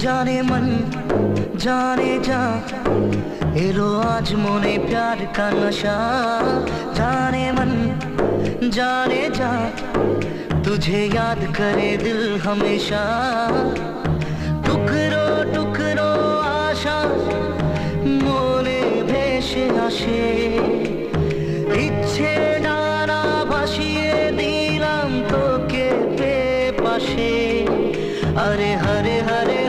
जाने मन जाने जा एलो आज मोने प्यार का नशा। जाने मन जाने जा तुझे याद करे दिल हमेशा। टुकरो टुकरो आशा मोने भेसे আসে ইচ্ছে ডানা ভাসিয়ে দিলাম তোকে পাশে। আরে হরে হরে